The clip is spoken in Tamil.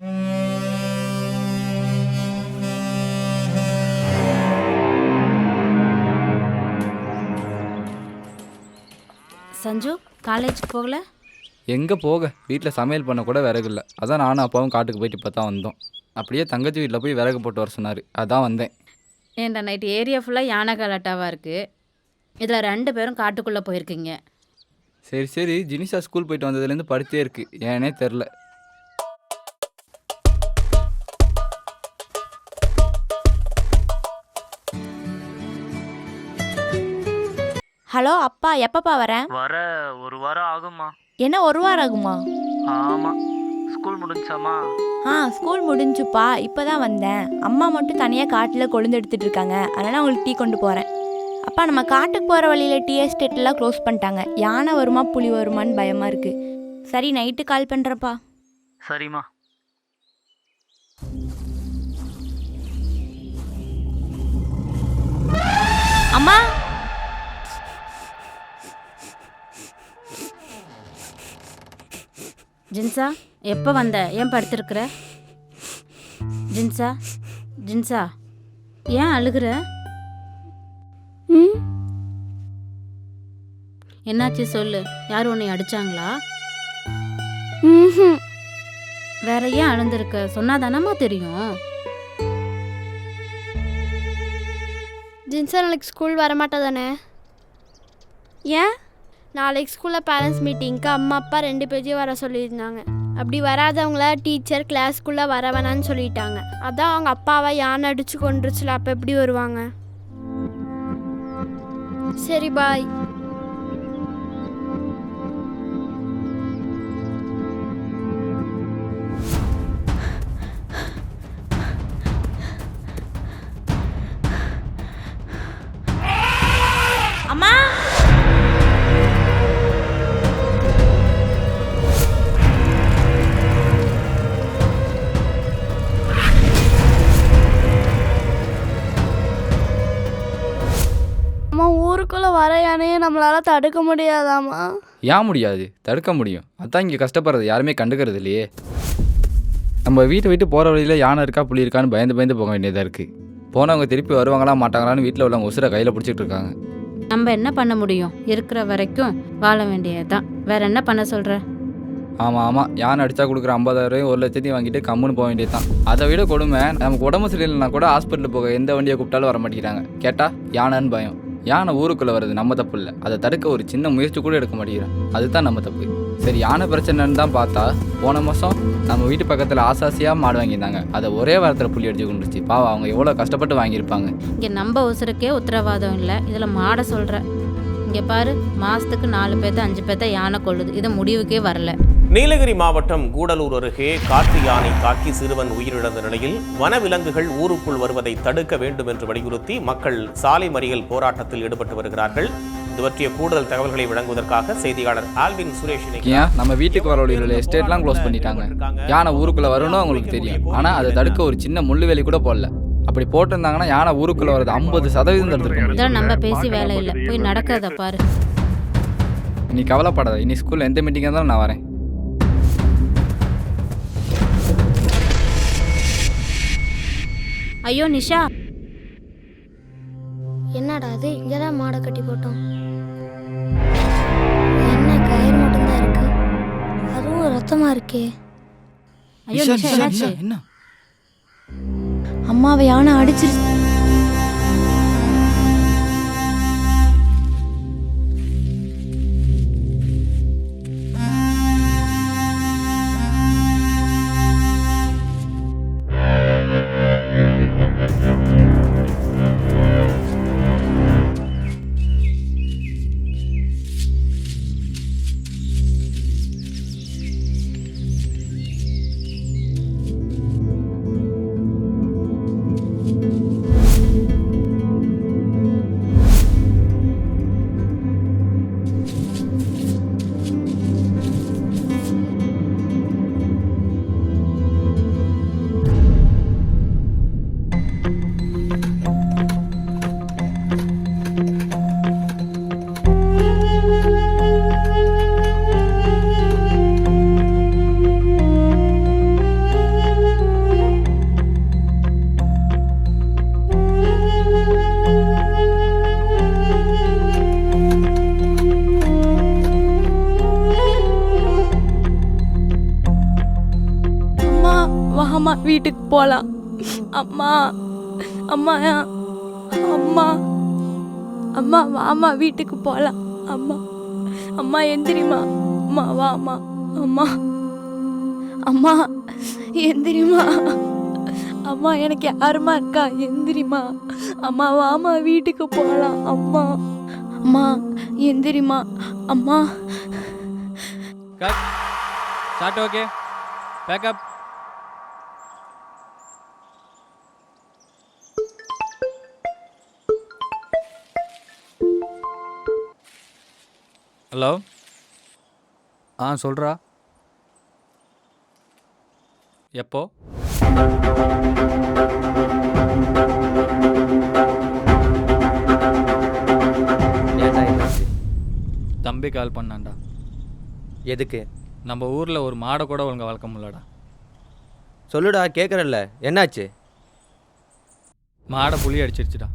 சஞ்சு காலேஜுக்கு போகல? எங்கே போக, வீட்டில் சமையல் பண்ண கூட விறகு இல்லை. அதான் நானும் அப்பாவும் காட்டுக்கு போயிட்டு இப்போ தான் வந்தோம். அப்படியே தங்கச்சி வீட்டில் போய் விறகு போட்டு வர சொன்னார், அதான் வந்தேன். ஏன்டா நைட்டு ஏரியா ஃபுல்லாக யானை கலாட்டாவாக இருக்குது. இதில் 2 பேரும் காட்டுக்குள்ளே போயிருக்கீங்க. சரி சரி, ஜினிஷா ஸ்கூல் போயிட்டு வந்ததுலேருந்து படுத்தே இருக்கு, ஏனே தெரில. ஹலோ அப்பா, எப்பப்பா வரேன்? வர ஒரு வாரம் ஆகுமா? என்ன 1 வாரம் ஆகுமா? ஆமா. ஸ்கூல் முடிஞ்சாமா? ஸ்கூல் முடிஞ்சுப்பா, இப்போதான் வந்தேன். அம்மா மட்டும் தனியாக காட்டில் கொழுந்து எடுத்துட்டு இருக்காங்க, அதனால் அவங்களுக்கு டீ கொண்டு போகிறேன். அப்பா, நம்ம காட்டுக்கு போகிற வழியில் டீ எஸ்டேட்லாம் க்ளோஸ் பண்ணிட்டாங்க. யானை வருமா புலி வருமான்னு பயமாக இருக்குது. சரி, நைட்டு கால் பண்ணுறப்பா. சரிம்மா. அம்மா, ஜின்சா எப்போ வந்த? ஏன் படுத்துருக்குற? ஜின்சா ஜின்சா ஏன் அழுகுற? என்னாச்சு சொல்லு. யார் உன்னை அடிச்சாங்களா? வேற ஏன் அழுந்திருக்க? சொன்னாதானம்மா தெரியும். ஜின்சா நாளைக்கு ஸ்கூல் வரமாட்டா தானே? ஏன்? நாளைக்கு ஸ்கூலில் பேரண்ட்ஸ் மீட்டிங்க்கு அம்மா அப்பா 2 பேரையும் வர சொல்லியிருந்தாங்க. அப்படி வராதவங்கள டீச்சர் கிளாஸ்க்குள்ளே வர வேணான்னு சொல்லிட்டாங்க. அதான் அவங்க அப்பாவை யானை அடித்து கொண்டுருச்சுல, அப்போ எப்படி வருவாங்க? சரி, பாய். அம்மா, அம்மா, ஊருக்குள்ளே வர யானையை நம்மளால் தடுக்க முடியாதாம்மா? ஏன் முடியாது? தடுக்க முடியும். அதான் இங்கே கஷ்டப்படுறது யாருமே கண்டுக்கிறது இல்லையே. நம்ம வீட்டை விட்டு போகிற வழியில் யானை இருக்கா புலி இருக்கான்னு பயந்து பயந்து போக வேண்டியதாக இருக்குது. போனவங்க திருப்பி வருவாங்களா மாட்டாங்களான்னு வீட்டில் உள்ளவங்க உசுரை கையில் பிடிச்சிட்டு இருக்காங்க. நம்ம என்ன பண்ண முடியும்? இருக்கிற வரைக்கும் வாழ வேண்டியதுதான். வேற என்ன பண்ண சொல்ற? ஆமாம், யானை அடித்தா கொடுக்குற 50,000 1 லட்சத்தையும் வாங்கிட்டு கம்முன்னு போக வேண்டியது தான். அதை விட கொடுமை, நமக்கு உடம்பு சரியில்லைனா கூட ஹாஸ்பிட்டலுக்கு போக எந்த வண்டியை கூப்பிட்டாலும் வர மாட்டேங்கிறாங்க. கேட்டால் யானைன்னு பயம். யானை ஊருக்குள்ளே வருது நம்ம தப்பு இல்லை, அதை தடுக்க ஒரு சின்ன முயற்சி கூட எடுக்க மாட்டேங்கிறோம். அதுதான் நம்ம தப்பு. சரி, யானை பிரச்சனைன்னு தான் பார்த்தா போன மாதம் நம்ம வீட்டு பக்கத்தில் ஆசாசியாக மாடு வாங்கியிருந்தாங்க. அதை ஒரே வாரத்தில் புள்ளி அடிச்சு கொண்டுருச்சு. பாவம், அவங்க எவ்வளோ கஷ்டப்பட்டு வாங்கியிருப்பாங்க. இங்கே நம்ம உசுருக்கே உத்தரவாதம் இல்லை, இதில் மாட சொல்கிற. இங்கே பாரு, மாதத்துக்கு 4 பேர்த்த 5 பேர்த்த யானை கொள்ளுது. இது முடிவுக்கே வரல. நீலகிரி மாவட்டம் கூடலூர் அருகே காட்டு யானை தாக்கி சிறுவன் உயிரிழந்த நிலையில் வனவிலங்குகள் ஊருக்குள் வருவதை தடுக்க வேண்டும் என்று வலியுறுத்தி மக்கள் சாலை மறியல் போராட்டத்தில் ஈடுபட்டு வருகிறார்கள். இது பற்றிய கூடுதல் தகவல்களை வழங்குவதற்காக செய்தியாளர் ஆல்வின் சுரேஷ். நம்ம வீட்டுக்கு வர வழியில் எஸ்டேட்லாம் க்ளோஸ் பண்ணிட்டாங்க. யானை ஊருக்குள்ளே வரணும் அவங்களுக்கு தெரியும், ஆனால் அதை தடுக்க ஒரு சின்ன முள்ளுவேலி கூட போடல. அப்படி போட்டிருந்தாங்கன்னா யானை ஊருக்குள்ளே வரது 50% தடுத்துருக்கோம். நம்ம பேசி வேலை இல்லை, போய் நடக்கிறத பாரு. நீ கவலைப்படாத, இனி ஸ்கூலில் எந்த மீட்டிங்காக இருந்தாலும் நான் வரேன். ஐயோ நிஷா, என்னடா அது? இங்கே தான் மாடை கட்டி போட்டோம். என்ன கயிறு மட்டும்தான் இருக்கு, அதுவும் ரத்தமாக இருக்கே. ஐயோ நிஷா, என்னாச்சு? என்ன? அம்மாவை யானை அடிச்சிருச்சு. வாமா வீட்டுக்கு போகலாம். அம்மா அம்மா அம்மா அம்மா வாமா வீட்டுக்கு போகலாம். அம்மா அம்மா எந்திரிமா. அம்மா வாமா. அம்மா அம்மா எந்திரிமா. அம்மா எனக்கு யாருமா இருக்கா? எந்திரிமா. அம்மா வாமா வீட்டுக்கு போகலாம். அம்மா அம்மா எந்திரிமா. அம்மா cut start. Okay backup. Hello. சொல்கிறா. எப்போ? தம்பி கால் பண்ணான்டா. எதுக்கு? நம்ம ஊரில் ஒரு மாடை கூட ஒழுங்கா வளர்க்க முடியலடா. சொல்லுடா, கேட்குறல்ல, என்னாச்சு? மாடை புலி அடிச்சிருச்சுடா.